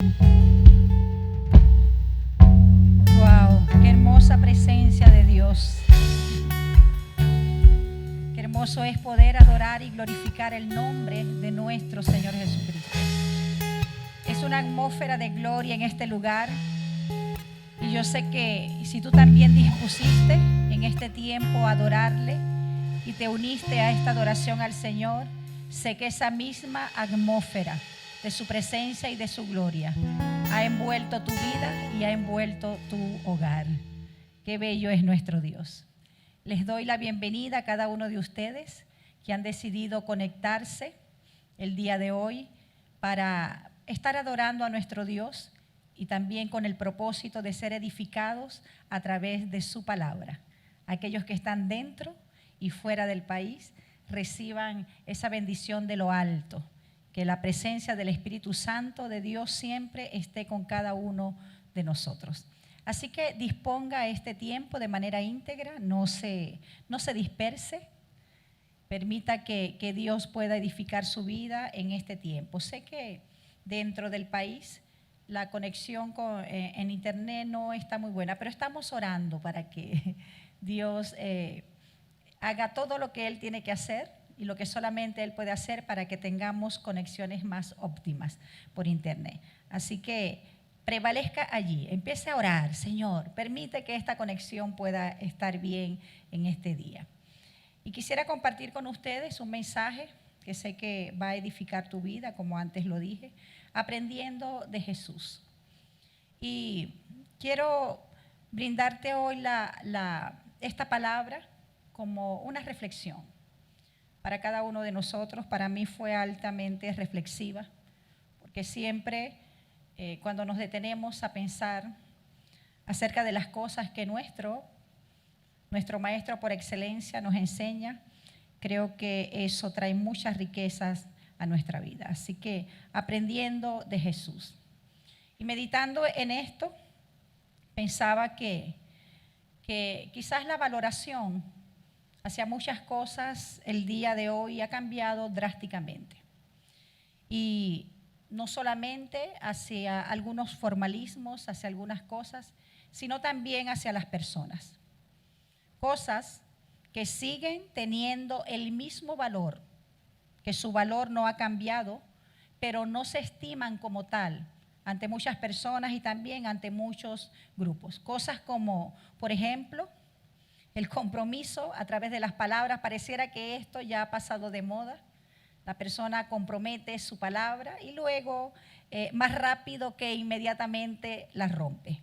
Wow, qué hermosa presencia de Dios. Qué hermoso es poder adorar y glorificar el nombre de nuestro Señor Jesucristo. Es una atmósfera de gloria en este lugar. Y yo sé que si tú también dispusiste en este tiempo a adorarle y te uniste a esta adoración al Señor, sé que esa misma atmósfera de su presencia y de su gloria ha envuelto tu vida y ha envuelto tu hogar. Qué bello es nuestro Dios. Les doy la bienvenida a cada uno de ustedes que han decidido conectarse el día de hoy para estar adorando a nuestro Dios y también con el propósito de ser edificados a través de su palabra. Aquellos que están dentro y fuera del país reciban esa bendición de lo alto, que la presencia del Espíritu Santo de Dios siempre esté con cada uno de nosotros. Así que disponga este tiempo de manera íntegra, no se disperse, permita que Dios pueda edificar su vida en este tiempo. Sé que dentro del país la conexión en internet no está muy buena, pero estamos orando para que Dios haga todo lo que Él tiene que hacer y lo que solamente Él puede hacer para que tengamos conexiones más óptimas por internet. Así que prevalezca allí, empiece a orar: Señor, permite que esta conexión pueda estar bien en este día. Y quisiera compartir con ustedes un mensaje que sé que va a edificar tu vida, como antes lo dije, aprendiendo de Jesús. Y quiero brindarte hoy esta palabra como una reflexión para cada uno de nosotros. Para mí fue altamente reflexiva, porque siempre cuando nos detenemos a pensar acerca de las cosas que nuestro maestro por excelencia nos enseña, creo que eso trae muchas riquezas a nuestra vida. Así que aprendiendo de Jesús. Y meditando en esto, pensaba que quizás la valoración hacia muchas cosas el día de hoy ha cambiado drásticamente. Y no solamente hacia algunos formalismos, hacia algunas cosas, sino también hacia las personas. Cosas que siguen teniendo el mismo valor, que su valor no ha cambiado, pero no se estiman como tal ante muchas personas y también ante muchos grupos. Cosas como, por ejemplo, el compromiso a través de las palabras. Pareciera que esto ya ha pasado de moda. La persona compromete su palabra y luego más rápido que inmediatamente la rompe.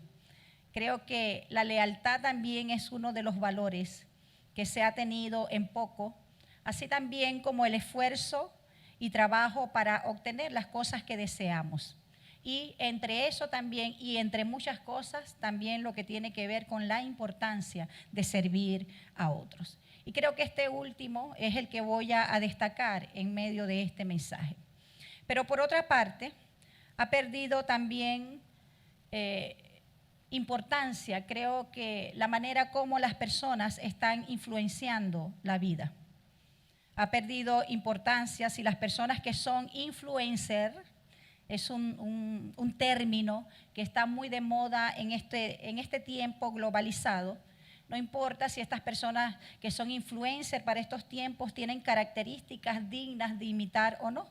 Creo que la lealtad también es uno de los valores que se ha tenido en poco, así también como el esfuerzo y trabajo para obtener las cosas que deseamos. Y entre eso también, y entre muchas cosas, también lo que tiene que ver con la importancia de servir a otros. Y creo que este último es el que voy a destacar en medio de este mensaje. Pero por otra parte, ha perdido también importancia, creo que la manera como las personas están influenciando la vida. Ha perdido importancia si las personas que son influencers, es un término que está muy de moda en este tiempo globalizado. No importa si estas personas que son influencers para estos tiempos tienen características dignas de imitar o no.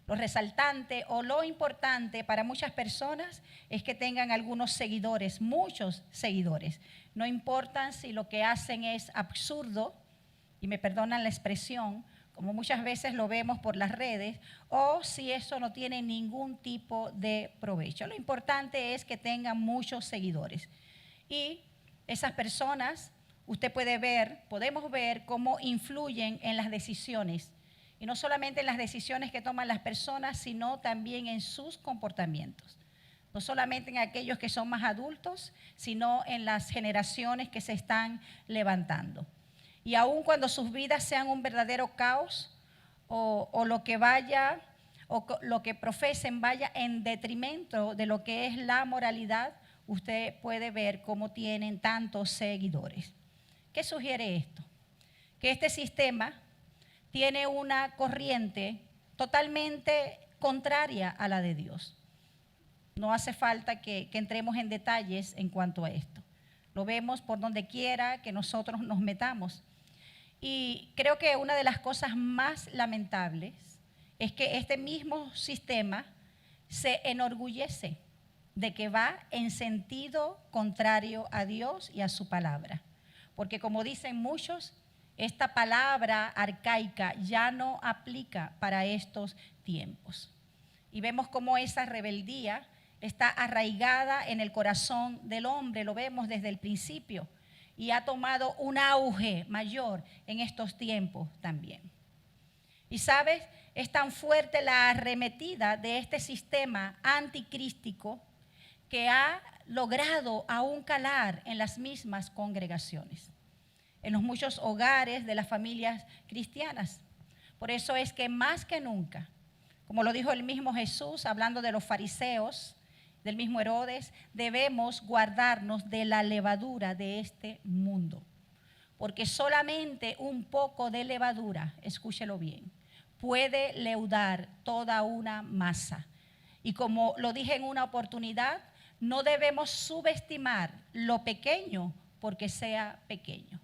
Lo resaltante o lo importante para muchas personas es que tengan algunos seguidores, muchos seguidores. No importa si lo que hacen es absurdo, y me perdonan la expresión, como muchas veces lo vemos por las redes, o si eso no tiene ningún tipo de provecho. Lo importante es que tengan muchos seguidores. Y esas personas, podemos ver cómo influyen en las decisiones. Y no solamente en las decisiones que toman las personas, sino también en sus comportamientos. No solamente en aquellos que son más adultos, sino en las generaciones que se están levantando. Y aun cuando sus vidas sean un verdadero caos, o lo que profesen vaya en detrimento de lo que es la moralidad, usted puede ver cómo tienen tantos seguidores. ¿Qué sugiere esto? Que este sistema tiene una corriente totalmente contraria a la de Dios. No hace falta que entremos en detalles en cuanto a esto. Lo vemos por donde quiera que nosotros nos metamos. Y creo que una de las cosas más lamentables es que este mismo sistema se enorgullece de que va en sentido contrario a Dios y a su palabra. Porque como dicen muchos, esta palabra arcaica ya no aplica para estos tiempos. Y vemos cómo esa rebeldía está arraigada en el corazón del hombre, lo vemos desde el principio, y ha tomado un auge mayor en estos tiempos también. Y sabes, es tan fuerte la arremetida de este sistema anticrístico que ha logrado aún calar en las mismas congregaciones, en los muchos hogares de las familias cristianas. Por eso es que más que nunca, como lo dijo el mismo Jesús, hablando de los fariseos, del mismo Herodes, debemos guardarnos de la levadura de este mundo. Porque solamente un poco de levadura, escúchelo bien, puede leudar toda una masa. Y como lo dije en una oportunidad, no debemos subestimar lo pequeño porque sea pequeño.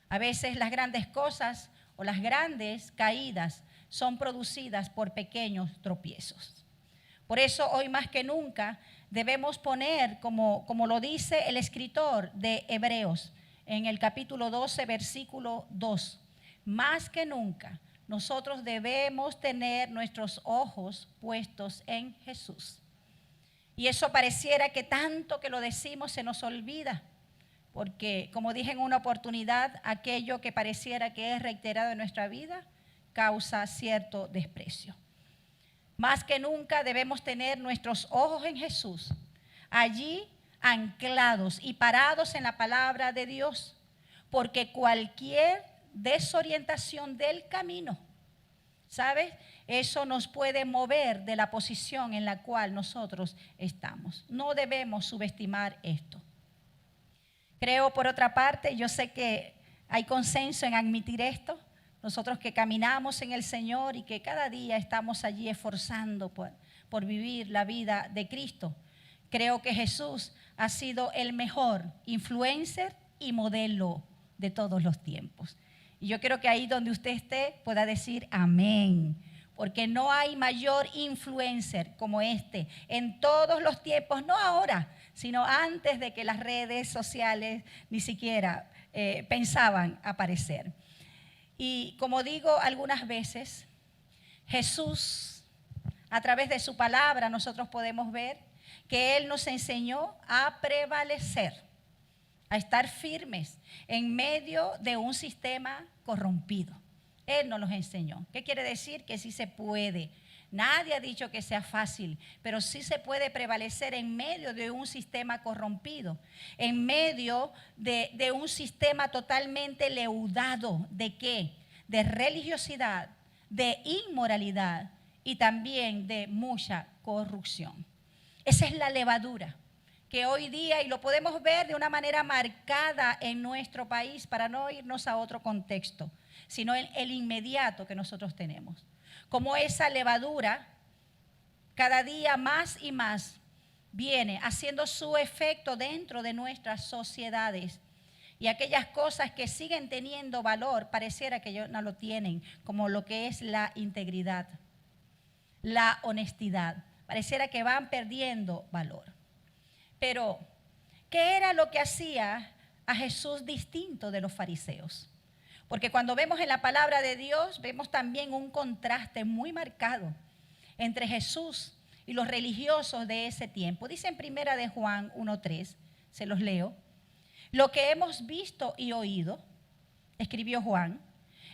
A veces las grandes cosas o las grandes caídas son producidas por pequeños tropiezos. Por eso hoy más que nunca debemos poner, como lo dice el escritor de Hebreos en el capítulo 12, versículo 2, más que nunca nosotros debemos tener nuestros ojos puestos en Jesús. Y eso pareciera que tanto que lo decimos se nos olvida, porque como dije en una oportunidad, aquello que pareciera que es reiterado en nuestra vida causa cierto desprecio. Más que nunca debemos tener nuestros ojos en Jesús, allí anclados y parados en la palabra de Dios, porque cualquier desorientación del camino, ¿sabes? Eso nos puede mover de la posición en la cual nosotros estamos. No debemos subestimar esto. Creo, por otra parte, yo sé que hay consenso en admitir esto, nosotros que caminamos en el Señor y que cada día estamos allí esforzando por vivir la vida de Cristo. Creo que Jesús ha sido el mejor influencer y modelo de todos los tiempos. Y yo quiero que ahí donde usted esté pueda decir amén, porque no hay mayor influencer como este en todos los tiempos, no ahora, sino antes de que las redes sociales ni siquiera pensaban aparecer. Y como digo algunas veces, Jesús, a través de su palabra, nosotros podemos ver que Él nos enseñó a prevalecer, a estar firmes en medio de un sistema corrompido. Él nos los enseñó. ¿Qué quiere decir? Que sí se puede. Nadie ha dicho que sea fácil, pero sí se puede prevalecer en medio de un sistema corrompido, en medio de un sistema totalmente leudado. ¿De qué? De religiosidad, de inmoralidad y también de mucha corrupción. Esa es la levadura que hoy día, y lo podemos ver de una manera marcada en nuestro país, para no irnos a otro contexto, sino el inmediato que nosotros tenemos. Como esa levadura cada día más y más viene haciendo su efecto dentro de nuestras sociedades, y aquellas cosas que siguen teniendo valor pareciera que ya no lo tienen, como lo que es la integridad, la honestidad, pareciera que van perdiendo valor. Pero, ¿qué era lo que hacía a Jesús distinto de los fariseos? Porque cuando vemos en la palabra de Dios, vemos también un contraste muy marcado entre Jesús y los religiosos de ese tiempo. Dice en Primera de Juan 1:3, se los leo. Lo que hemos visto y oído, escribió Juan,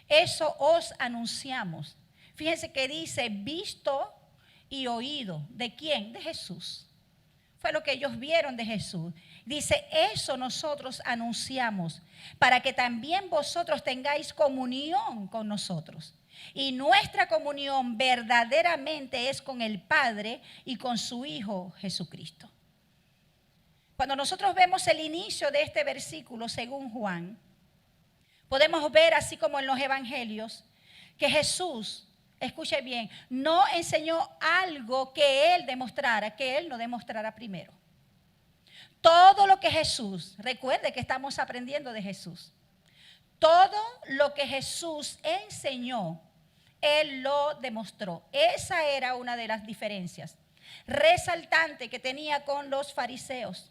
eso os anunciamos. Fíjense que dice visto y oído. ¿De quién? De Jesús. Fue lo que ellos vieron de Jesús. Dice, eso nosotros anunciamos, para que también vosotros tengáis comunión con nosotros. Y nuestra comunión verdaderamente es con el Padre y con su Hijo Jesucristo. Cuando nosotros vemos el inicio de este versículo, según Juan, podemos ver, así como en los evangelios, que Jesús escuche bien, no enseñó algo que él demostrara, que él no demostrara primero. Todo lo que Jesús, recuerde que estamos aprendiendo de Jesús. Todo lo que Jesús enseñó, él lo demostró. Esa era una de las diferencias resaltantes que tenía con los fariseos.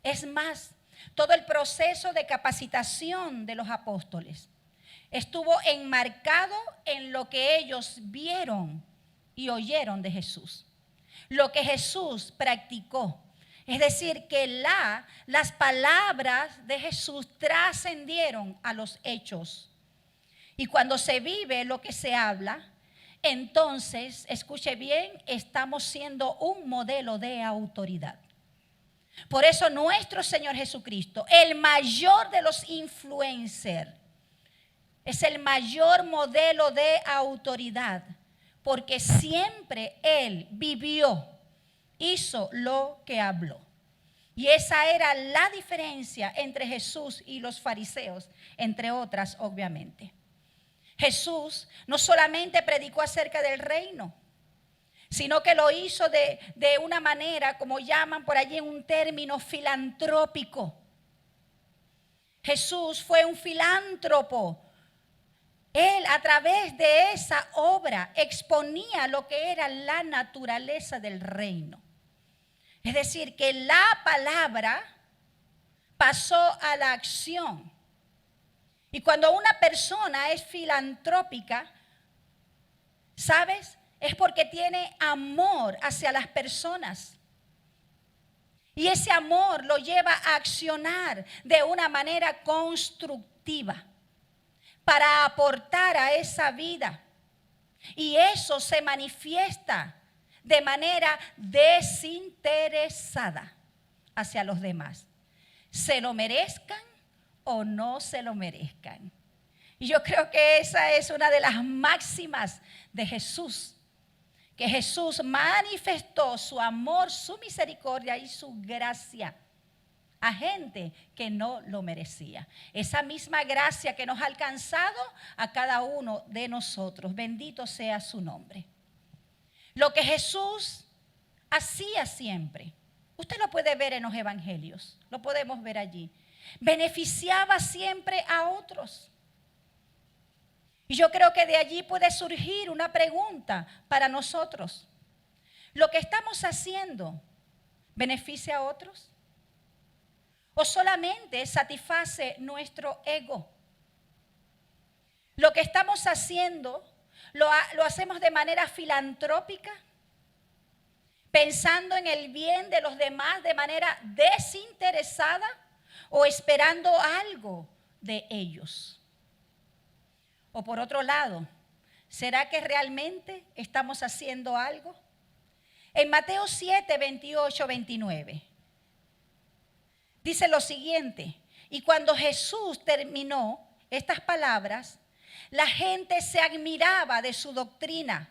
Es más, todo el proceso de capacitación de los apóstoles estuvo enmarcado en lo que ellos vieron y oyeron de Jesús. Lo que Jesús practicó. Es decir, que las palabras de Jesús trascendieron a los hechos. Y cuando se vive lo que se habla, entonces, escuche bien, estamos siendo un modelo de autoridad. Por eso nuestro Señor Jesucristo, el mayor de los influencers, es el mayor modelo de autoridad, porque siempre Él vivió, hizo lo que habló. Y esa era la diferencia entre Jesús y los fariseos, entre otras, obviamente. Jesús no solamente predicó acerca del reino, sino que lo hizo de una manera, como llaman por allí, un término filantrópico. Jesús fue un filántropo. Él, a través de esa obra, exponía lo que era la naturaleza del reino. Es decir, que la palabra pasó a la acción. Y cuando una persona es filantrópica, ¿sabes? Es porque tiene amor hacia las personas. Y ese amor lo lleva a accionar de una manera constructiva para aportar a esa vida. Y eso se manifiesta de manera desinteresada hacia los demás. Se lo merezcan o no se lo merezcan. Y yo creo que esa es una de las máximas de Jesús. Que Jesús manifestó su amor, su misericordia y su gracia a gente que no lo merecía. Esa misma gracia que nos ha alcanzado a cada uno de nosotros. Bendito sea su nombre. Lo que Jesús hacía siempre, usted lo puede ver en los evangelios, lo podemos ver allí. Beneficiaba siempre a otros. Y yo creo que de allí puede surgir una pregunta para nosotros. ¿Lo que estamos haciendo beneficia a otros? ¿O solamente satisface nuestro ego? Lo que estamos haciendo, ¿lo hacemos de manera filantrópica? ¿Pensando en el bien de los demás de manera desinteresada? ¿O esperando algo de ellos? O por otro lado, ¿será que realmente estamos haciendo algo? En Mateo 7, 28, 29, dice lo siguiente: y cuando Jesús terminó estas palabras, la gente se admiraba de su doctrina.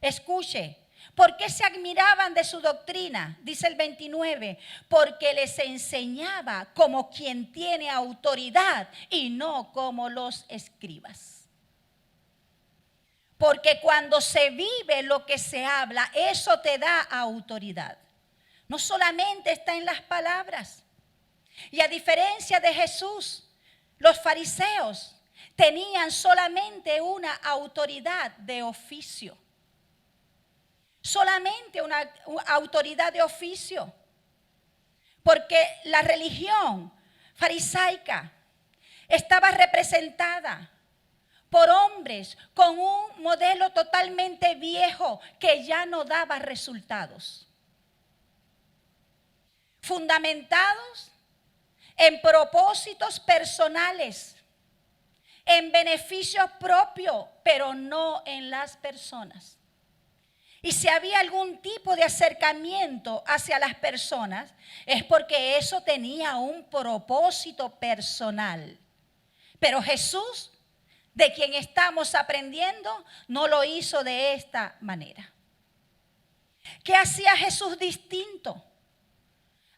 Escuche, ¿por qué se admiraban de su doctrina? Dice el 29, porque les enseñaba como quien tiene autoridad y no como los escribas. Porque cuando se vive lo que se habla, eso te da autoridad. No solamente está en las palabras. Y a diferencia de Jesús, los fariseos tenían solamente una autoridad de oficio. Solamente una autoridad de oficio. Porque la religión farisaica estaba representada por hombres con un modelo totalmente viejo que ya no daba resultados. Fundamentados en propósitos personales, en beneficio propio, pero no en las personas. Y si había algún tipo de acercamiento hacia las personas, es porque eso tenía un propósito personal. Pero Jesús, de quien estamos aprendiendo, no lo hizo de esta manera. ¿Qué hacía Jesús distinto?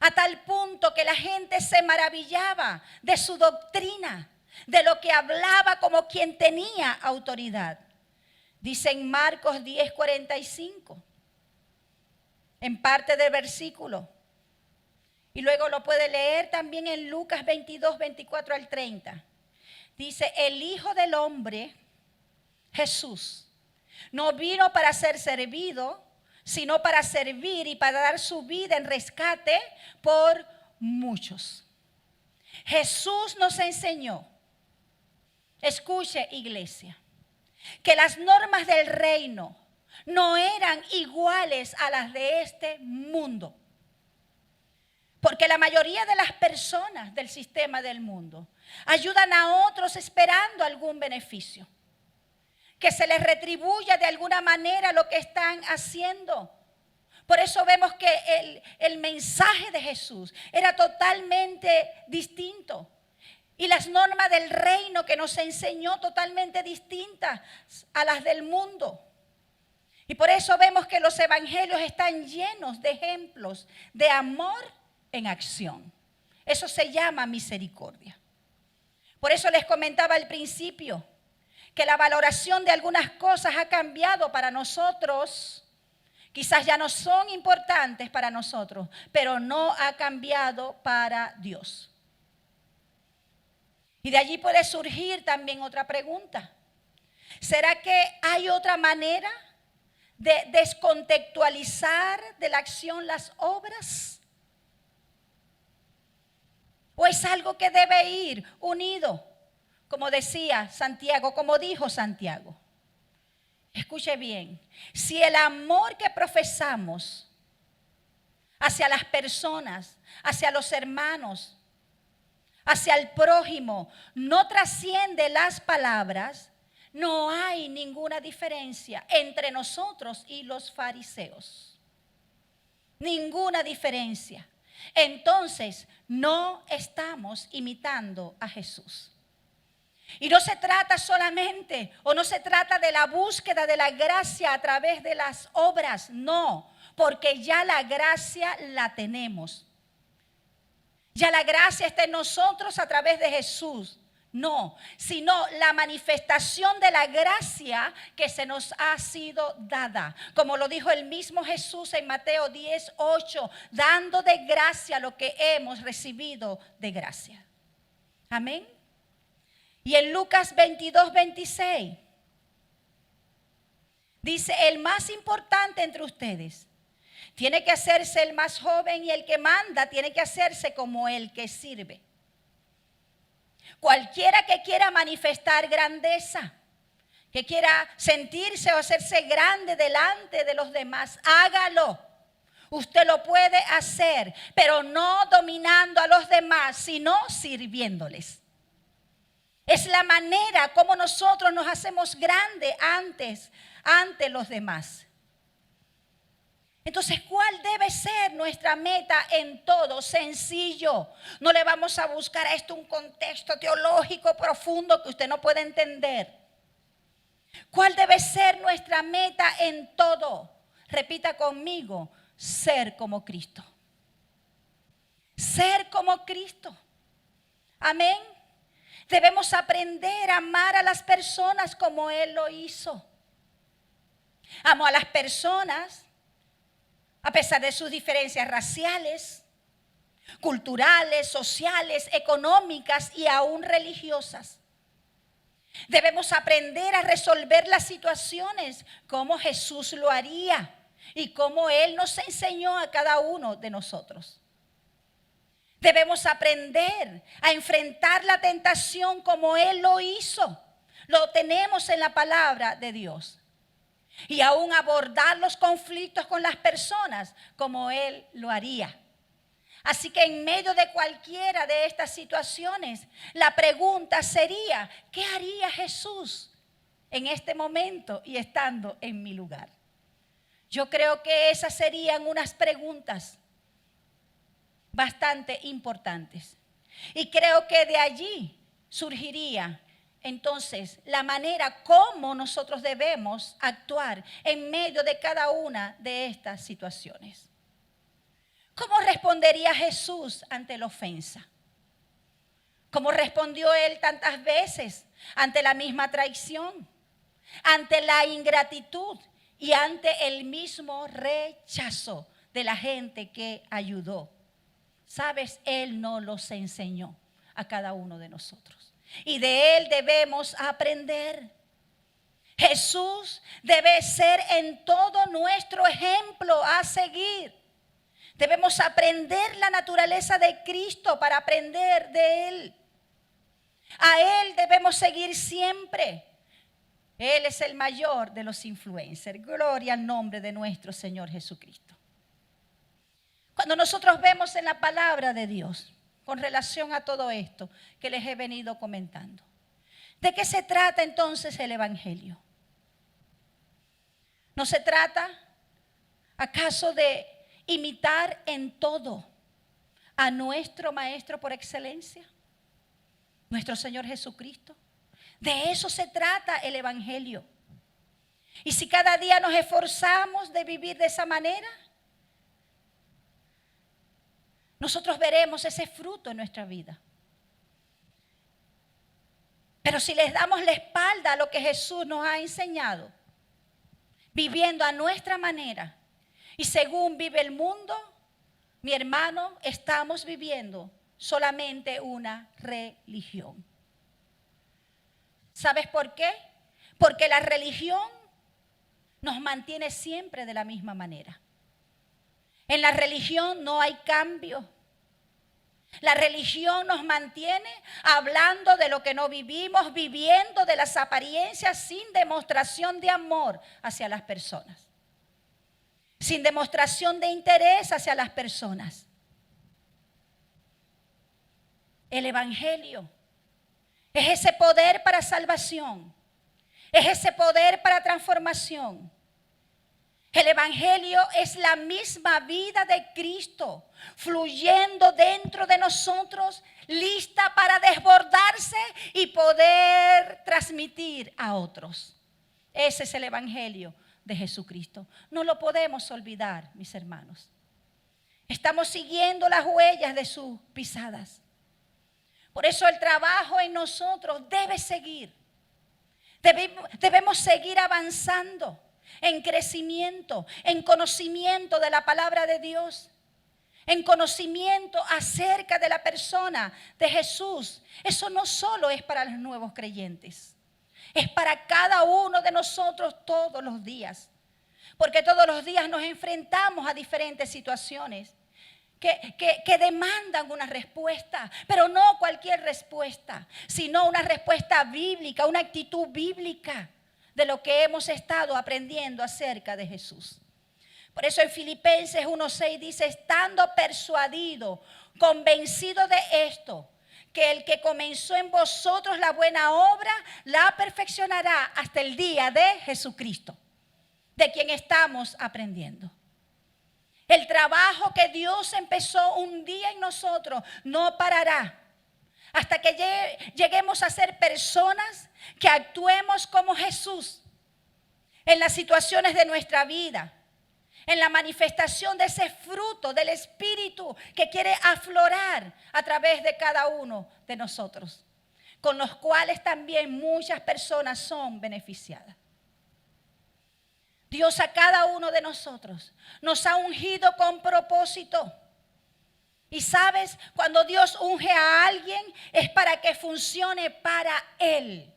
A tal punto que la gente se maravillaba de su doctrina, de lo que hablaba como quien tenía autoridad. Dice en Marcos 10:45, en parte del versículo. Y luego lo puede leer también en Lucas 22:24 al 30. Dice, el Hijo del Hombre, Jesús, no vino para ser servido, sino para servir y para dar su vida en rescate por muchos. Jesús nos enseñó, escuche iglesia, que las normas del reino no eran iguales a las de este mundo. Porque la mayoría de las personas del sistema del mundo ayudan a otros esperando algún beneficio, que se les retribuya de alguna manera lo que están haciendo. Por eso vemos que el mensaje de Jesús era totalmente distinto. Y las normas del reino que nos enseñó totalmente distintas a las del mundo. Y por eso vemos que los evangelios están llenos de ejemplos de amor en acción. Eso se llama misericordia. Por eso les comentaba al principio que la valoración de algunas cosas ha cambiado para nosotros. Quizás ya no son importantes para nosotros, pero no ha cambiado para Dios. Y de allí puede surgir también otra pregunta. ¿Será que hay otra manera de descontextualizar de la acción las obras? ¿O es algo que debe ir unido? Como decía Santiago, como dijo Santiago. Escuche bien, si el amor que profesamos hacia las personas, hacia los hermanos, hacia el prójimo, no trasciende las palabras, no hay ninguna diferencia entre nosotros y los fariseos. Ninguna diferencia. Entonces, no estamos imitando a Jesús. Y no se trata solamente, o no se trata de la búsqueda de la gracia a través de las obras, no, porque ya la gracia la tenemos. Ya la gracia está en nosotros a través de Jesús. No, sino la manifestación de la gracia que se nos ha sido dada. Como lo dijo el mismo Jesús en Mateo 10:8, dando de gracia lo que hemos recibido de gracia. Amén. Y en Lucas 22:26 dice, el más importante entre ustedes tiene que hacerse el más joven y el que manda tiene que hacerse como el que sirve. Cualquiera que quiera manifestar grandeza, que quiera sentirse o hacerse grande delante de los demás, hágalo. Usted lo puede hacer, pero no dominando a los demás, sino sirviéndoles. Es la manera como nosotros nos hacemos grandes ante los demás. Entonces, ¿cuál debe ser nuestra meta en todo? Sencillo. No le vamos a buscar a esto un contexto teológico profundo que usted no puede entender. ¿Cuál debe ser nuestra meta en todo? Repita conmigo, ser como Cristo. Ser como Cristo. Amén. Debemos aprender a amar a las personas como Él lo hizo. Amo a las personas a pesar de sus diferencias raciales, culturales, sociales, económicas y aún religiosas. Debemos aprender a resolver las situaciones como Jesús lo haría y como Él nos enseñó a cada uno de nosotros. Debemos aprender a enfrentar la tentación como Él lo hizo. Lo tenemos en la palabra de Dios. Y aún abordar los conflictos con las personas como Él lo haría. Así que en medio de cualquiera de estas situaciones, la pregunta sería, ¿qué haría Jesús en este momento y estando en mi lugar? Yo creo que esas serían unas preguntas bastante importantes. Y creo que de allí surgiría entonces la manera como nosotros debemos actuar en medio de cada una de estas situaciones. ¿Cómo respondería Jesús ante la ofensa? ¿Cómo respondió Él tantas veces ante la misma traición? ante la ingratitud y ante el mismo rechazo de la gente que ayudó. Sabes, Él nos los enseñó a cada uno de nosotros. Y de Él debemos aprender. Jesús debe ser en todo nuestro ejemplo a seguir. Debemos aprender la naturaleza de Cristo para aprender de Él. A Él debemos seguir siempre. Él es el mayor de los influencers. Gloria al nombre de nuestro Señor Jesucristo. Cuando nosotros vemos en la palabra de Dios, con relación a todo esto que les he venido comentando, ¿de qué se trata entonces el Evangelio? ¿No se trata acaso de imitar en todo a nuestro Maestro por excelencia, nuestro Señor Jesucristo? De eso se trata el Evangelio. Y si cada día nos esforzamos de vivir de esa manera, nosotros veremos ese fruto en nuestra vida. Pero si les damos la espalda a lo que Jesús nos ha enseñado, viviendo a nuestra manera y según vive el mundo, mi hermano, estamos viviendo solamente una religión. ¿Sabes por qué? Porque la religión nos mantiene siempre de la misma manera. En la religión no hay cambio. La religión nos mantiene hablando de lo que no vivimos, viviendo de las apariencias sin demostración de amor hacia las personas, sin demostración de interés hacia las personas. El Evangelio es ese poder para salvación, es ese poder para transformación. El Evangelio es la misma vida de Cristo, fluyendo dentro de nosotros, lista para desbordarse y poder transmitir a otros. Ese es el Evangelio de Jesucristo. No lo podemos olvidar, mis hermanos. Estamos siguiendo las huellas de sus pisadas. Por eso el trabajo en nosotros debe seguir. Debemos seguir avanzando en crecimiento, en conocimiento de la palabra de Dios, en conocimiento acerca de la persona de Jesús. Eso no solo es para los nuevos creyentes, es para cada uno de nosotros todos los días, porque todos los días nos enfrentamos a diferentes situaciones que demandan una respuesta, pero no cualquier respuesta, sino una respuesta bíblica, una actitud bíblica de lo que hemos estado aprendiendo acerca de Jesús. Por eso en Filipenses 1:6 dice, estando persuadido, convencido de esto, que el que comenzó en vosotros la buena obra, la perfeccionará hasta el día de Jesucristo, de quien estamos aprendiendo. El trabajo que Dios empezó un día en nosotros no parará hasta que lleguemos a ser personas que actuemos como Jesús en las situaciones de nuestra vida, en la manifestación de ese fruto del Espíritu que quiere aflorar a través de cada uno de nosotros, con los cuales también muchas personas son beneficiadas. Dios a cada uno de nosotros nos ha ungido con propósito. Y sabes, cuando Dios unge a alguien es para que funcione para Él.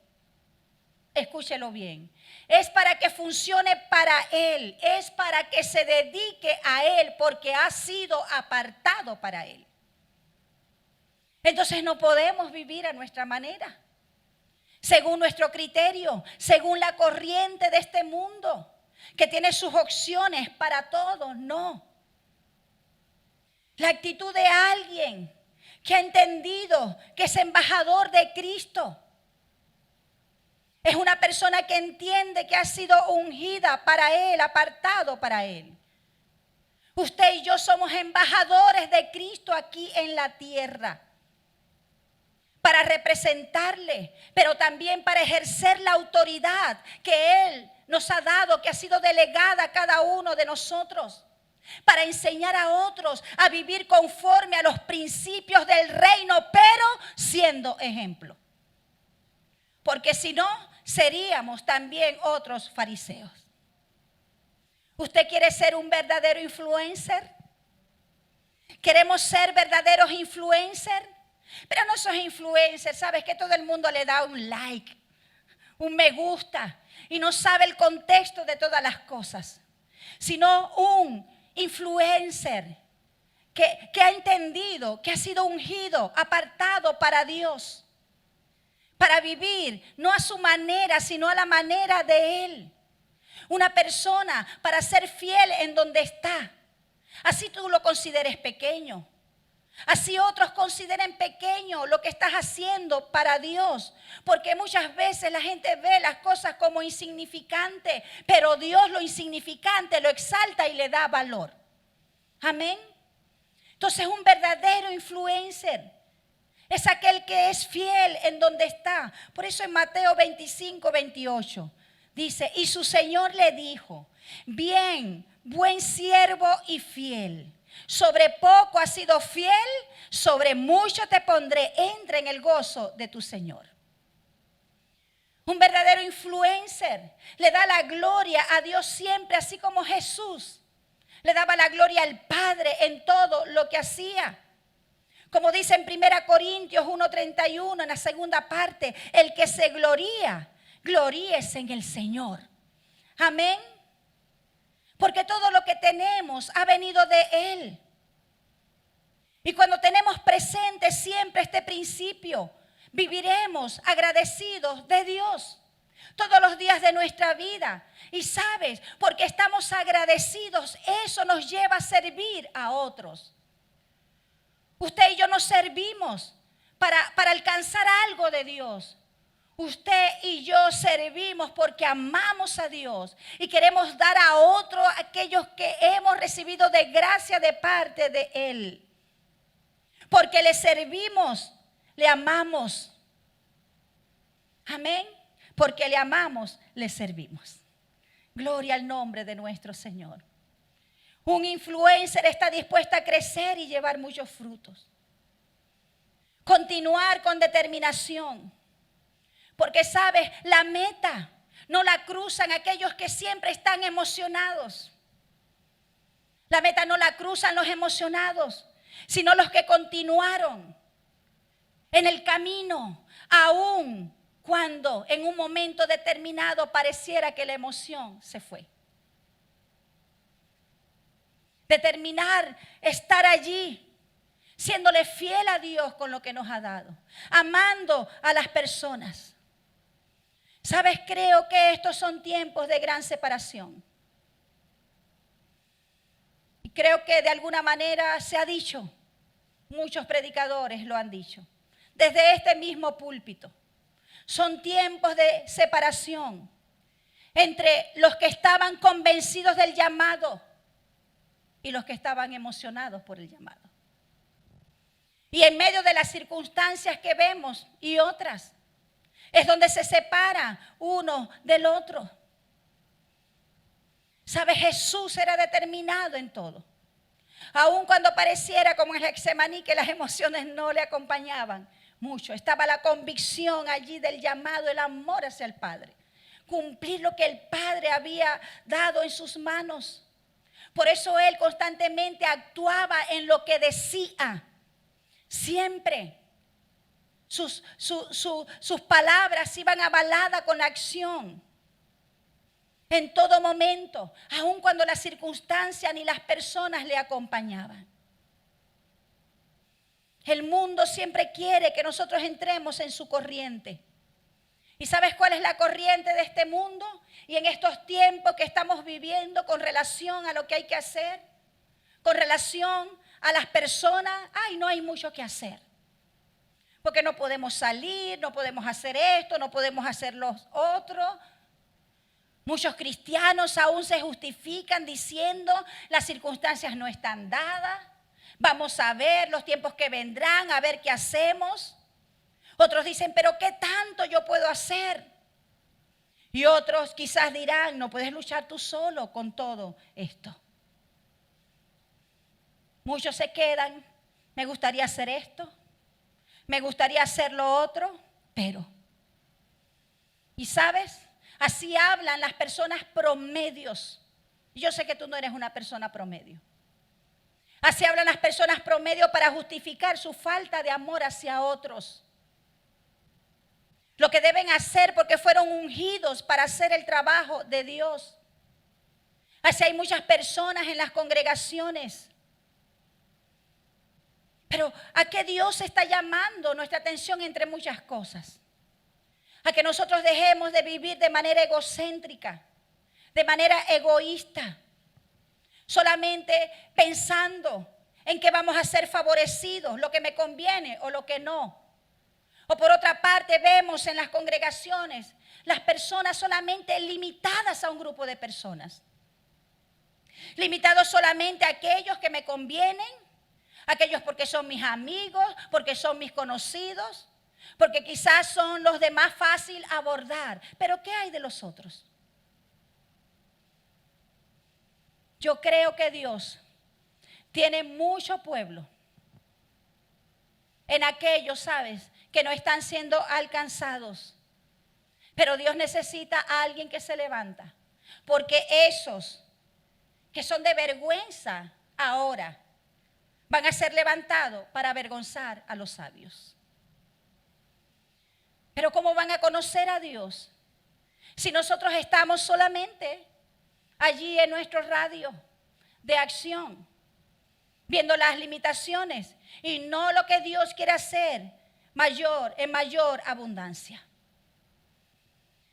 Escúchelo bien. Es para que funcione para Él. Es para que se dedique a Él porque ha sido apartado para Él. Entonces no podemos vivir a nuestra manera, según nuestro criterio, según la corriente de este mundo, que tiene sus opciones para todos. No. La actitud de alguien que ha entendido que es embajador de Cristo es una persona que entiende que ha sido ungida para Él, apartado para Él. Usted y yo somos embajadores de Cristo aquí en la tierra, para representarle, pero también para ejercer la autoridad que Él nos ha dado, que ha sido delegada a cada uno de nosotros, para enseñar a otros a vivir conforme a los principios del reino, pero siendo ejemplo. Porque si no, seríamos también otros fariseos. ¿Usted quiere ser un verdadero influencer? ¿Queremos ser verdaderos influencers? Pero no sos influencer, sabes que todo el mundo le da un like, un me gusta y no sabe el contexto de todas las cosas. Sino un influencer que ha entendido, que ha sido ungido, apartado para Dios, para vivir no a su manera, sino a la manera de Él. Una persona para ser fiel en donde está. Así tú lo consideres pequeño. Así otros consideren pequeño lo que estás haciendo para Dios. Porque muchas veces la gente ve las cosas como insignificantes, pero Dios lo insignificante lo exalta y le da valor. Amén. Entonces un verdadero influencer es aquel que es fiel en donde está. Por eso en Mateo 25, 28 dice, y su Señor le dijo, bien, buen siervo y fiel. Sobre poco has sido fiel, sobre mucho te pondré. Entra en el gozo de tu Señor. Un verdadero influencer le da la gloria a Dios siempre, así como Jesús le daba la gloria al Padre en todo lo que hacía. Como dice en 1 Corintios 1:31, en la segunda parte, el que se gloría, gloríese en el Señor. Amén. Porque todo lo que tenemos ha venido de Él. Y cuando tenemos presente siempre este principio, viviremos agradecidos de Dios todos los días de nuestra vida. Y sabes, porque estamos agradecidos, eso nos lleva a servir a otros. Usted y yo nos servimos para alcanzar algo de Dios. Usted y yo servimos porque amamos a Dios y queremos dar a otros aquellos que hemos recibido de gracia de parte de Él. Porque le servimos, le amamos. Amén. Porque le amamos, le servimos. Gloria al nombre de nuestro Señor. Un influencer está dispuesto a crecer y llevar muchos frutos. Continuar con determinación. Porque sabes, la meta no la cruzan aquellos que siempre están emocionados. La meta no la cruzan los emocionados, sino los que continuaron en el camino, aún cuando en un momento determinado pareciera que la emoción se fue. Determinar estar allí, siéndole fiel a Dios con lo que nos ha dado, amando a las personas. ¿Sabes? Creo que estos son tiempos de gran separación. Y creo que de alguna manera se ha dicho, muchos predicadores lo han dicho, desde este mismo púlpito. Son tiempos de separación entre los que estaban convencidos del llamado y los que estaban emocionados por el llamado. Y en medio de las circunstancias que vemos y otras, es donde se separa uno del otro. ¿Sabe? Jesús era determinado en todo. Aun cuando pareciera como en Getsemaní que las emociones no le acompañaban mucho. Estaba la convicción allí del llamado, el amor hacia el Padre. Cumplir lo que el Padre había dado en sus manos. Por eso Él constantemente actuaba en lo que decía. Siempre. Sus palabras iban avaladas con acción. En todo momento, aun cuando las circunstancias ni las personas le acompañaban. El mundo siempre quiere que nosotros entremos en su corriente. ¿Y sabes cuál es la corriente de este mundo? Y en estos tiempos que estamos viviendo con relación a lo que hay que hacer, con relación a las personas, no hay mucho que hacer. Porque no podemos salir, no podemos hacer esto, no podemos hacer los otros. Muchos cristianos aún se justifican diciendo las circunstancias no están dadas. Vamos a ver los tiempos que vendrán, a ver qué hacemos. Otros dicen, pero ¿qué tanto yo puedo hacer? Y otros quizás dirán, no puedes luchar tú solo con todo esto. Muchos se quedan, me gustaría hacer esto. Me gustaría hacer lo otro, pero. Y sabes, así hablan las personas promedios. Yo sé que tú no eres una persona promedio. Así hablan las personas promedio para justificar su falta de amor hacia otros. Lo que deben hacer porque fueron ungidos para hacer el trabajo de Dios. Así hay muchas personas en las congregaciones. Pero ¿a qué Dios está llamando nuestra atención entre muchas cosas? A que nosotros dejemos de vivir de manera egocéntrica, de manera egoísta, solamente pensando en que vamos a ser favorecidos, lo que me conviene o lo que no. O por otra parte vemos en las congregaciones las personas solamente limitadas a un grupo de personas. Limitados solamente a aquellos que me convienen, aquellos porque son mis amigos, porque son mis conocidos, porque quizás son los de más fácil abordar. Pero ¿qué hay de los otros? Yo creo que Dios tiene mucho pueblo en aquellos, ¿sabes?, que no están siendo alcanzados. Pero Dios necesita a alguien que se levanta. Porque esos que son de vergüenza ahora van a ser levantados para avergonzar a los sabios. Pero ¿cómo van a conocer a Dios si nosotros estamos solamente allí en nuestro radio de acción, viendo las limitaciones y no lo que Dios quiere hacer en mayor abundancia?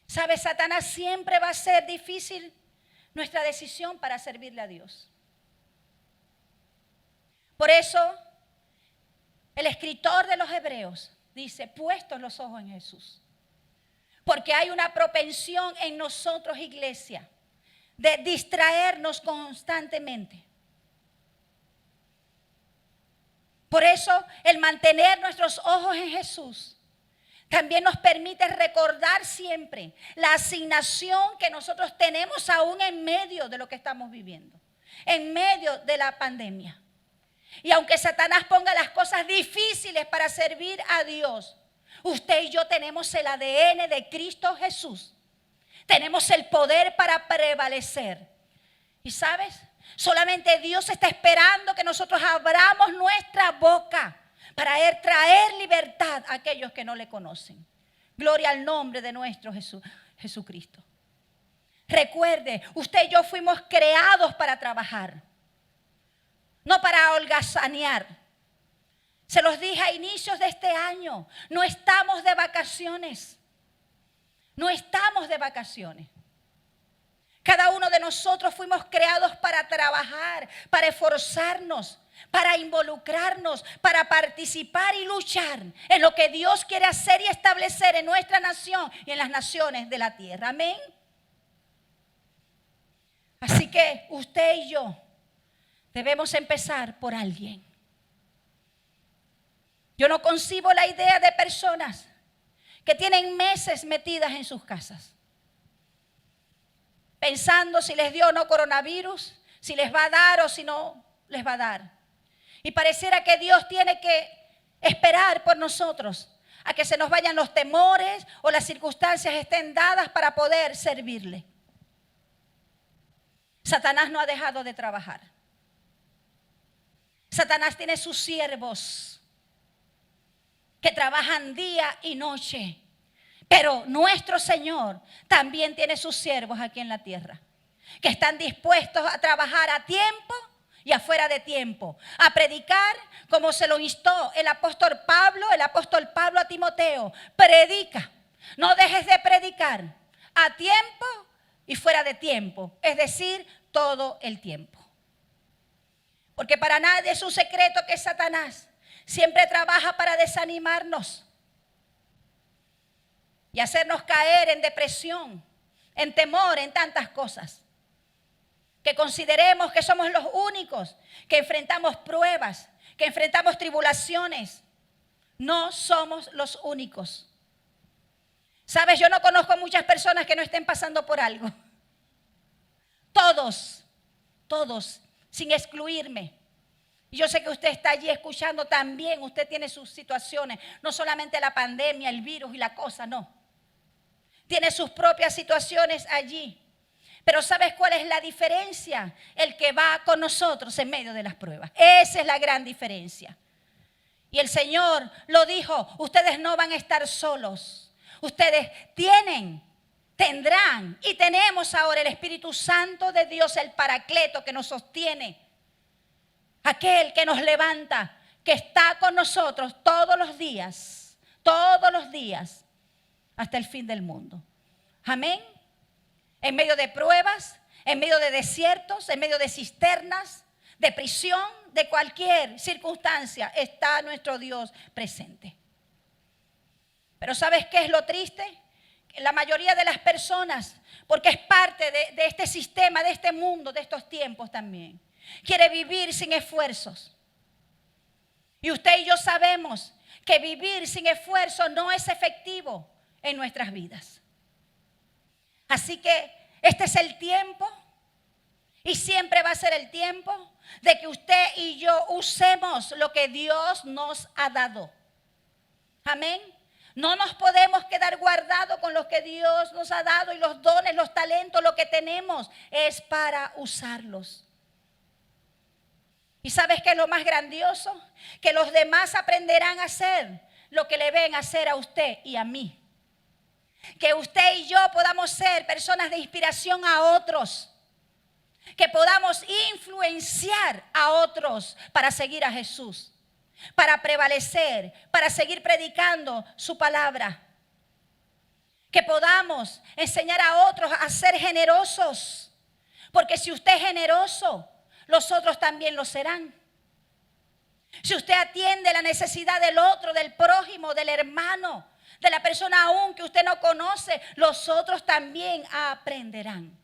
¿Sabes? Satanás siempre va a ser difícil nuestra decisión para servirle a Dios. Por eso, el escritor de los Hebreos dice, puestos los ojos en Jesús. Porque hay una propensión en nosotros, iglesia, de distraernos constantemente. Por eso, el mantener nuestros ojos en Jesús también nos permite recordar siempre la asignación que nosotros tenemos aún en medio de lo que estamos viviendo, en medio de la pandemia. Y aunque Satanás ponga las cosas difíciles para servir a Dios, usted y yo tenemos el ADN de Cristo Jesús. Tenemos el poder para prevalecer. ¿Y sabes? Solamente Dios está esperando que nosotros abramos nuestra boca para traer libertad a aquellos que no le conocen. Gloria al nombre de nuestro Jesucristo. Recuerde, usted y yo fuimos creados para trabajar, no para holgazanear. Se los dije a inicios de este año, no estamos de vacaciones. No estamos de vacaciones. Cada uno de nosotros fuimos creados para trabajar, para esforzarnos, para involucrarnos, para participar y luchar en lo que Dios quiere hacer y establecer en nuestra nación y en las naciones de la tierra. Amén. Así que usted y yo debemos empezar por alguien. Yo no concibo la idea de personas que tienen meses metidas en sus casas, pensando si les dio o no coronavirus, si les va a dar o si no les va a dar. Y pareciera que Dios tiene que esperar por nosotros a que se nos vayan los temores o las circunstancias estén dadas para poder servirle. Satanás no ha dejado de trabajar. Satanás tiene sus siervos que trabajan día y noche. Pero nuestro Señor también tiene sus siervos aquí en la tierra, que están dispuestos a trabajar a tiempo y afuera de tiempo, a predicar como se lo instó el apóstol Pablo a Timoteo. Predica, no dejes de predicar a tiempo y fuera de tiempo, es decir, todo el tiempo. Porque para nadie es un secreto que Satanás siempre trabaja para desanimarnos y hacernos caer en depresión, en temor, en tantas cosas. Que consideremos que somos los únicos que enfrentamos pruebas, que enfrentamos tribulaciones. No somos los únicos. Sabes, yo no conozco muchas personas que no estén pasando por algo. Todos, sin excluirme. Y yo sé que usted está allí escuchando también, usted tiene sus situaciones, no solamente la pandemia, el virus y la cosa, no. tiene sus propias situaciones allí. Pero ¿sabes cuál es la diferencia? El que va con nosotros en medio de las pruebas. Esa es la gran diferencia. Y el Señor lo dijo, ustedes no van a estar solos. Ustedes tendrán y tenemos ahora el Espíritu Santo de Dios, el Paracleto que nos sostiene. Aquel que nos levanta, que está con nosotros todos los días, hasta el fin del mundo. Amén. En medio de pruebas, en medio de desiertos, en medio de cisternas, de prisión, de cualquier circunstancia, está nuestro Dios presente. Pero ¿sabes qué es lo triste? Que la mayoría de las personas, porque es parte de este sistema, de este mundo, de estos tiempos también, quiere vivir sin esfuerzos. Y usted y yo sabemos que vivir sin esfuerzo no es efectivo en nuestras vidas. Así que este es el tiempo y siempre va a ser el tiempo de que usted y yo usemos lo que Dios nos ha dado. Amén. No nos podemos quedar guardados con lo que Dios nos ha dado y los dones, los talentos, lo que tenemos es para usarlos. ¿Y sabes qué es lo más grandioso? Que los demás aprenderán a hacer lo que le ven hacer a usted y a mí. Que usted y yo podamos ser personas de inspiración a otros. Que podamos influenciar a otros para seguir a Jesús. Para prevalecer, para seguir predicando su palabra. Que podamos enseñar a otros a ser generosos. Porque si usted es generoso, los otros también lo serán. Si usted atiende la necesidad del otro, del prójimo, del hermano, de la persona aún que usted no conoce, los otros también aprenderán.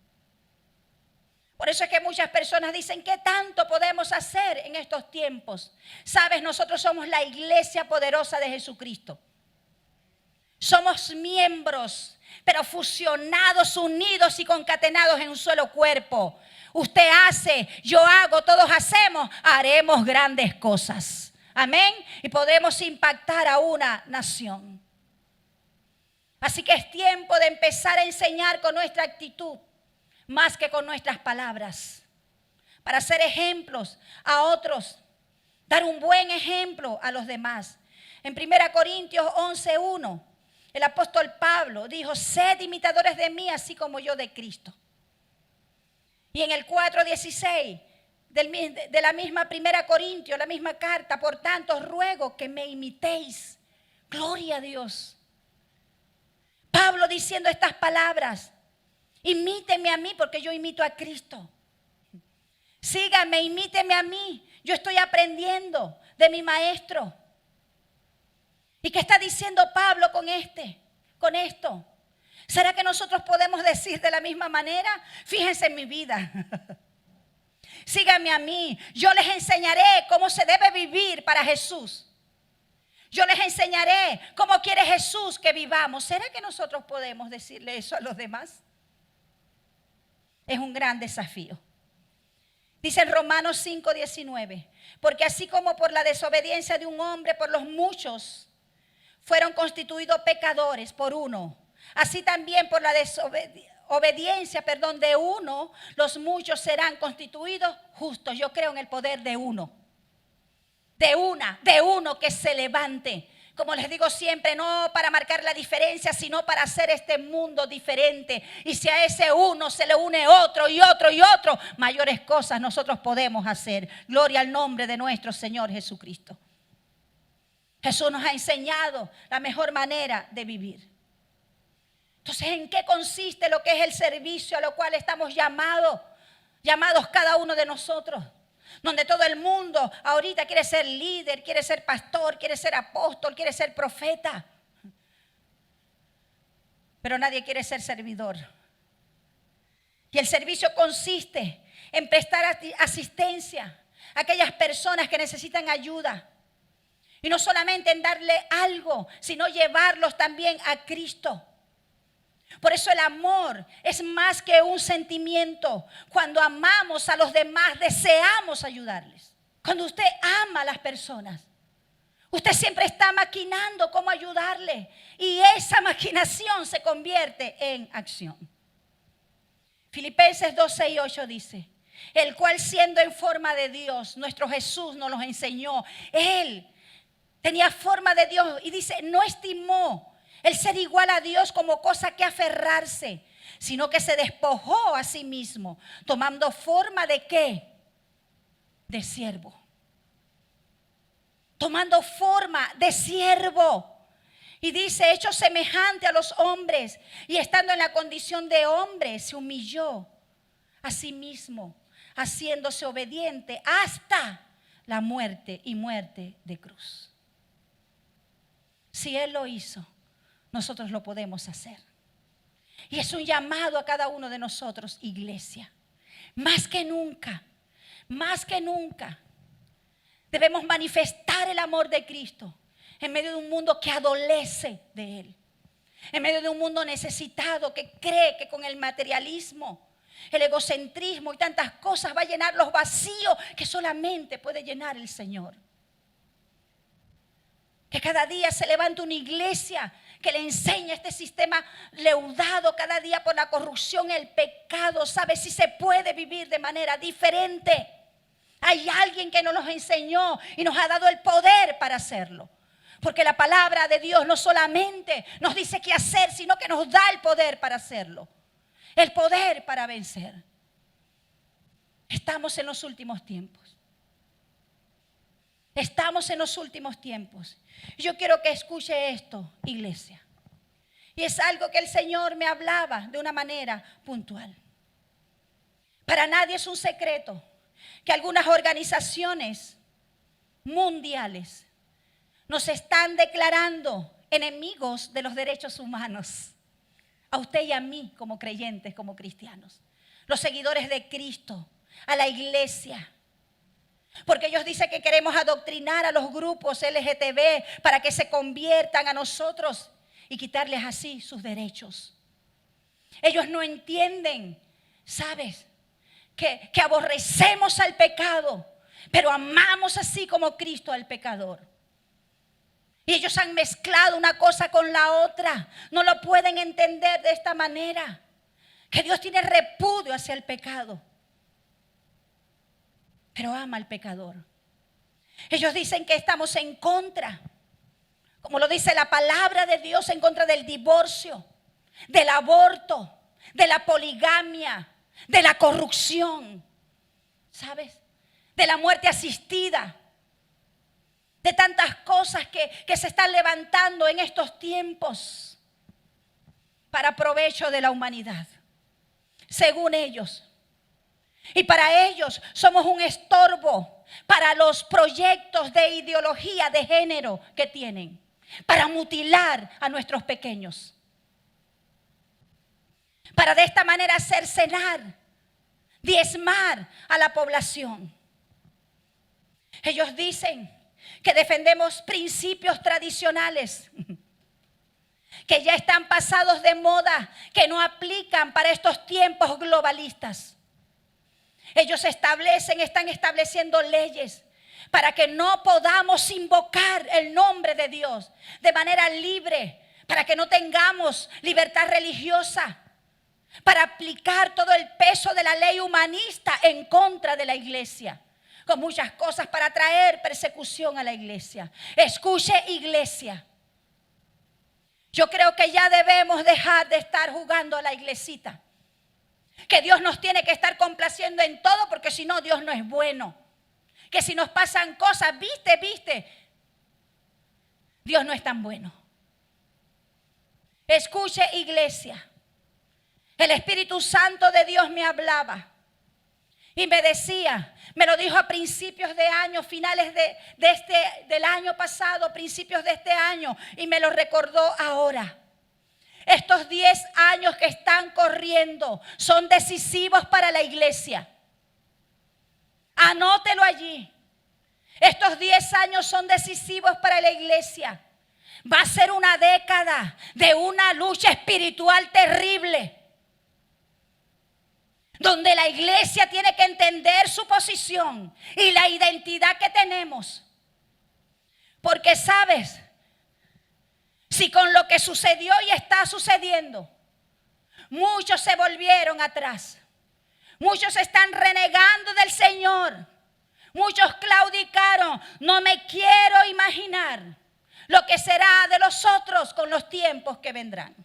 Por eso es que muchas personas dicen, ¿qué tanto podemos hacer en estos tiempos? Sabes, nosotros somos la iglesia poderosa de Jesucristo. Somos miembros, pero fusionados, unidos y concatenados en un solo cuerpo. Usted hace, yo hago, todos hacemos, haremos grandes cosas. Amén. Y podremos impactar a una nación. Así que es tiempo de empezar a enseñar con nuestra actitud, más que con nuestras palabras. Para ser ejemplos a otros, dar un buen ejemplo a los demás. En 1 Corintios 11:1, el apóstol Pablo dijo, sed imitadores de mí, así como yo de Cristo. Y en el 4:16 de la misma 1 Corintios, la misma carta, por tanto os ruego que me imitéis. Gloria a Dios. Pablo diciendo estas palabras, imíteme a mí porque yo imito a Cristo. Síganme, imíteme a mí. Yo estoy aprendiendo de mi maestro. ¿Y qué está diciendo Pablo con esto? ¿Será que nosotros podemos decir de la misma manera? Fíjense en mi vida. Síganme a mí. Yo les enseñaré cómo se debe vivir para Jesús. Yo les enseñaré cómo quiere Jesús que vivamos. ¿Será que nosotros podemos decirle eso a los demás? Es un gran desafío. Dice en Romanos 5:19, porque así como por la desobediencia de un hombre, por los muchos fueron constituidos pecadores por uno, así también por la obediencia, de uno, los muchos serán constituidos justos. Yo creo en el poder de uno. De uno que se levante. Como les digo siempre, no para marcar la diferencia, sino para hacer este mundo diferente. Y si a ese uno se le une otro y otro y otro, mayores cosas nosotros podemos hacer. Gloria al nombre de nuestro Señor Jesucristo. Jesús nos ha enseñado la mejor manera de vivir. Entonces, ¿en qué consiste lo que es el servicio a lo cual estamos llamados cada uno de nosotros? Donde todo el mundo ahorita quiere ser líder, quiere ser pastor, quiere ser apóstol, quiere ser profeta. Pero nadie quiere ser servidor. Y el servicio consiste en prestar asistencia a aquellas personas que necesitan ayuda. Y no solamente en darle algo, sino llevarlos también a Cristo. Por eso el amor es más que un sentimiento. Cuando amamos a los demás, deseamos ayudarles. Cuando usted ama a las personas, Usted siempre está maquinando cómo ayudarle y esa maquinación se convierte en acción. Filipenses 2, 6 y 8 dice: el cual siendo en forma de Dios, nuestro Jesús nos los enseñó. Él tenía forma de Dios y dice, no estimó el ser igual a Dios como cosa que aferrarse, sino que se despojó a sí mismo, tomando forma de ¿qué? De siervo. Tomando forma de siervo. Y dice, hecho semejante a los hombres, y estando en la condición de hombre, se humilló a sí mismo, haciéndose obediente hasta la muerte y muerte de cruz. Si Él lo hizo, nosotros lo podemos hacer. Y es un llamado a cada uno de nosotros, iglesia. Más que nunca, debemos manifestar el amor de Cristo en medio de un mundo que adolece de Él. En medio de un mundo necesitado que cree que con el materialismo, el egocentrismo y tantas cosas va a llenar los vacíos que solamente puede llenar el Señor. Que cada día se levante una iglesia que le enseña este sistema leudado cada día por la corrupción, el pecado. Sabe si se puede vivir de manera diferente. Hay alguien que nos los enseñó y nos ha dado el poder para hacerlo. Porque la palabra de Dios no solamente nos dice qué hacer, sino que nos da el poder para hacerlo. El poder para vencer. Estamos en los últimos tiempos. Estamos en los últimos tiempos. Yo quiero que escuche esto, iglesia. Y es algo que el Señor me hablaba de una manera puntual. Para nadie es un secreto que algunas organizaciones mundiales nos están declarando enemigos de los derechos humanos. A usted y a mí como creyentes, como cristianos. Los seguidores de Cristo, a la iglesia. Porque ellos dicen que queremos adoctrinar a los grupos LGTB para que se conviertan a nosotros y quitarles así sus derechos. Ellos no entienden, ¿sabes? Que aborrecemos al pecado, pero amamos así como Cristo al pecador. Y ellos han mezclado una cosa con la otra. No lo pueden entender de esta manera. Que Dios tiene repudio hacia el pecado, pero ama al pecador. Ellos dicen que estamos en contra, como lo dice la palabra de Dios, en contra del divorcio, del aborto, de la poligamia, de la corrupción, ¿sabes? De la muerte asistida, de tantas cosas que se están levantando en estos tiempos para provecho de la humanidad, según ellos. Y para ellos somos un estorbo para los proyectos de ideología de género que tienen, para mutilar a nuestros pequeños, para de esta manera cercenar, diezmar a la población. Ellos dicen que defendemos principios tradicionales que ya están pasados de moda, que no aplican para estos tiempos globalistas. Ellos están estableciendo leyes para que no podamos invocar el nombre de Dios de manera libre, para que no tengamos libertad religiosa, para aplicar todo el peso de la ley humanista en contra de la iglesia, con muchas cosas para traer persecución a la iglesia. Escuche, iglesia. Yo creo que ya debemos dejar de estar jugando a la iglesita. Que Dios nos tiene que estar complaciendo en todo, porque si no, Dios no es bueno. Que si nos pasan cosas, viste, Dios no es tan bueno. Escuche, iglesia. El Espíritu Santo de Dios me hablaba y me decía, me lo dijo a principios de año, finales del año pasado, principios de este año, y me lo recordó ahora. Estos 10 años que están corriendo son decisivos para la iglesia. Anótelo allí. Estos 10 años son decisivos para la iglesia. Va a ser una década de una lucha espiritual terrible, donde la iglesia tiene que entender su posición y la identidad que tenemos Porque sabes, si con lo que sucedió y está sucediendo, muchos se volvieron atrás, muchos están renegando del Señor, muchos claudicaron. No me quiero imaginar lo que será de los otros con los tiempos que vendrán.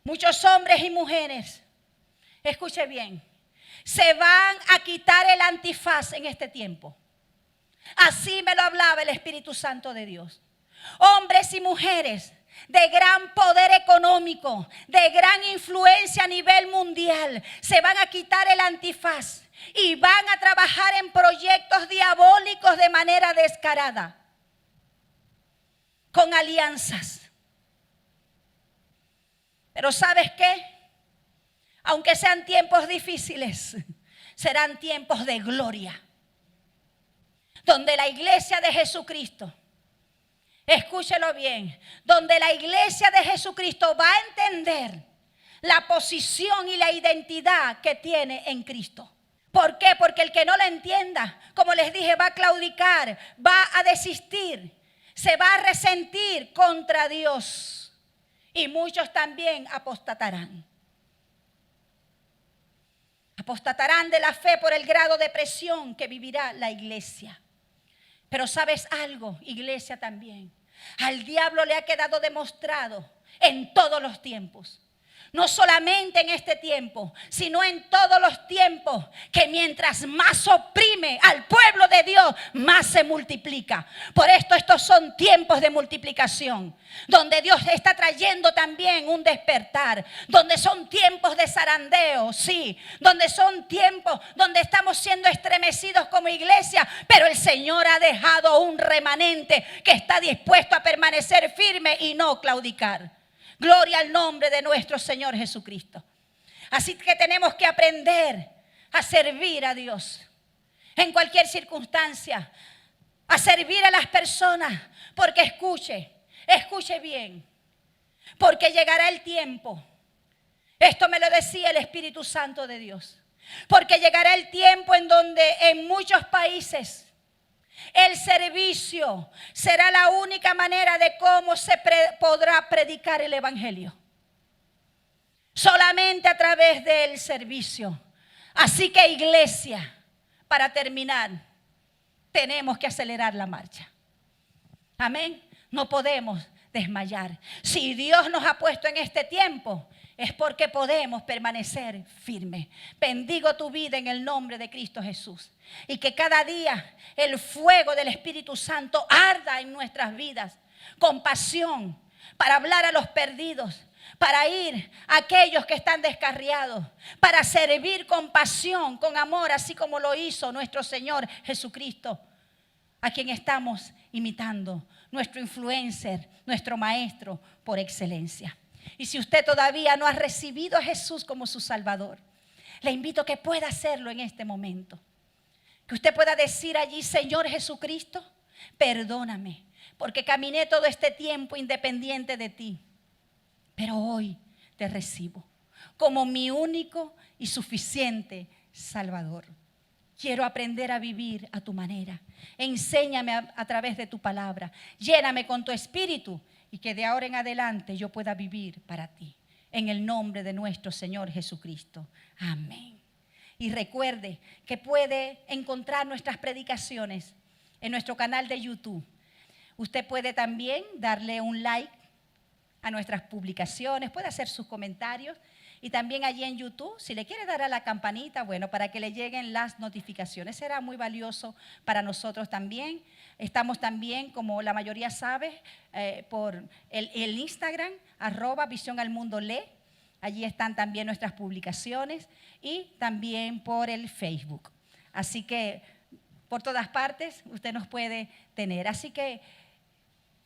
Muchos hombres y mujeres, escuche bien, se van a quitar el antifaz en este tiempo. Así me lo hablaba el Espíritu Santo de Dios. Hombres y mujeres de gran poder económico, de gran influencia a nivel mundial, se van a quitar el antifaz y van a trabajar en proyectos diabólicos de manera descarada, con alianzas. Pero ¿sabes qué? Aunque sean tiempos difíciles, serán tiempos de gloria, donde la iglesia de Jesucristo, escúchelo bien, donde la iglesia de Jesucristo va a entender la posición y la identidad que tiene en Cristo. ¿Por qué? Porque el que no lo entienda, como les dije, va a claudicar, va a desistir, se va a resentir contra Dios y muchos también apostatarán. Apostatarán de la fe por el grado de presión que vivirá la iglesia. Pero ¿sabes algo, iglesia también? Al diablo le ha quedado demostrado en todos los tiempos. No solamente en este tiempo, sino en todos los tiempos, que mientras más oprime al pueblo de Dios, más se multiplica. Por esto estos son tiempos de multiplicación, donde Dios está trayendo también un despertar, donde son tiempos de zarandeo, sí, donde son tiempos donde estamos siendo estremecidos como iglesia, pero el Señor ha dejado un remanente que está dispuesto a permanecer firme y no claudicar. Gloria al nombre de nuestro Señor Jesucristo. Así que tenemos que aprender a servir a Dios en cualquier circunstancia, a servir a las personas, porque escuche bien, porque llegará el tiempo. Esto me lo decía el Espíritu Santo de Dios. Porque llegará el tiempo en donde en muchos países el servicio será la única manera de cómo se podrá predicar el evangelio. Solamente a través del servicio. Así que iglesia, para terminar, tenemos que acelerar la marcha. Amén. No podemos desmayar. Si Dios nos ha puesto en este tiempo, es porque podemos permanecer firmes. Bendigo tu vida en el nombre de Cristo Jesús. Y que cada día el fuego del Espíritu Santo arda en nuestras vidas con pasión para hablar a los perdidos, para ir a aquellos que están descarriados, para servir con pasión, con amor, así como lo hizo nuestro Señor Jesucristo, a quien estamos imitando, nuestro influencer, nuestro maestro por excelencia. Y si usted todavía no ha recibido a Jesús como su Salvador, le invito a que pueda hacerlo en este momento. Que usted pueda decir allí: Señor Jesucristo, perdóname, porque caminé todo este tiempo independiente de ti. Pero hoy te recibo como mi único y suficiente Salvador. Quiero aprender a vivir a tu manera. Enséñame a través de tu palabra. Lléname con tu espíritu y que de ahora en adelante yo pueda vivir para ti. En el nombre de nuestro Señor Jesucristo. Amén. Y recuerde que puede encontrar nuestras predicaciones en nuestro canal de YouTube. Usted puede también darle un like a nuestras publicaciones, puede hacer sus comentarios. Y también allí en YouTube, si le quiere dar a la campanita, bueno, para que le lleguen las notificaciones, será muy valioso para nosotros también. Estamos también, como la mayoría sabe, por el Instagram, @visionalmundole. Allí están también nuestras publicaciones y también por el Facebook. Así que por todas partes usted nos puede tener. Así que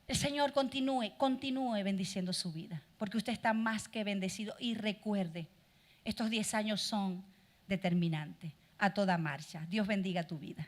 el Señor continúe bendiciendo su vida, porque usted está más que bendecido. Y recuerde, estos 10 años son determinantes a toda marcha. Dios bendiga tu vida.